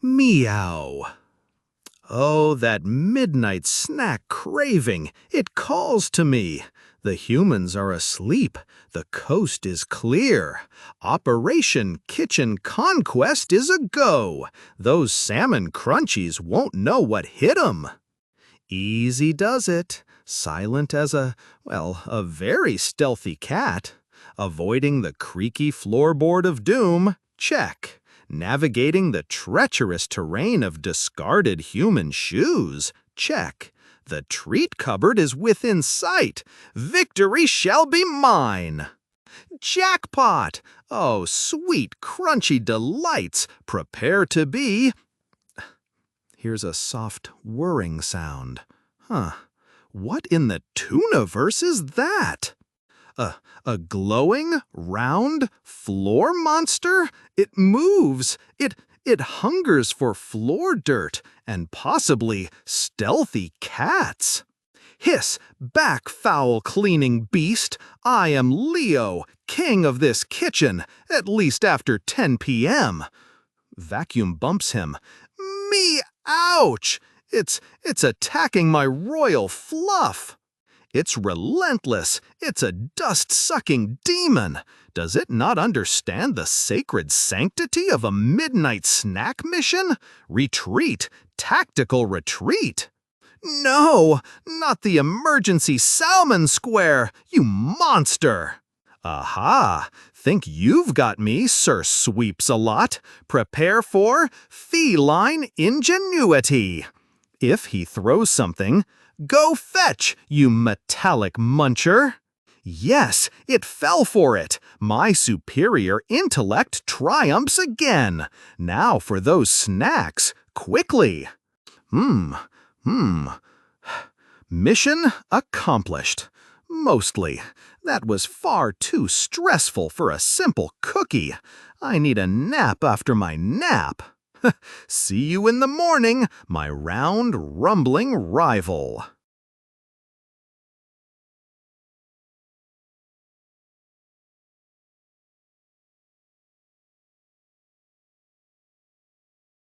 Meow. Oh, that midnight snack craving, it calls to me. The humans are asleep, the coast is clear. Operation Kitchen Conquest is a go. Those salmon crunchies won't know what hit 'em. Easy does it, silent as a very stealthy cat. Avoiding the creaky floorboard of doom, check. Navigating the treacherous terrain of discarded human shoes, check. The treat cupboard is within sight. Victory shall be mine. Jackpot! Oh, sweet, crunchy delights, prepare to be... Here's a soft whirring sound. What in the tuniverse is that? A glowing, round floor monster? It moves. It hungers for floor dirt and possibly stealthy cats. Hiss, back, foul cleaning beast. I am Leo, king of this kitchen, at least after 10 p.m. Vacuum bumps him. Me, ouch! It's attacking my royal fluff. It's relentless. It's a dust-sucking demon. Does it not understand the sacred sanctity of a midnight snack mission? Retreat, tactical retreat. No, not the emergency salmon square, you monster! Aha! Think you've got me, Sir Sweeps-a-lot. Prepare for feline ingenuity. If he throws something, go fetch, you metallic muncher! Yes, it fell for it. My superior intellect triumphs again. Now for those snacks, quickly. Mission accomplished. Mostly. That was far too stressful for a simple cookie. I need a nap after my nap. See you in the morning, my round, rumbling rival.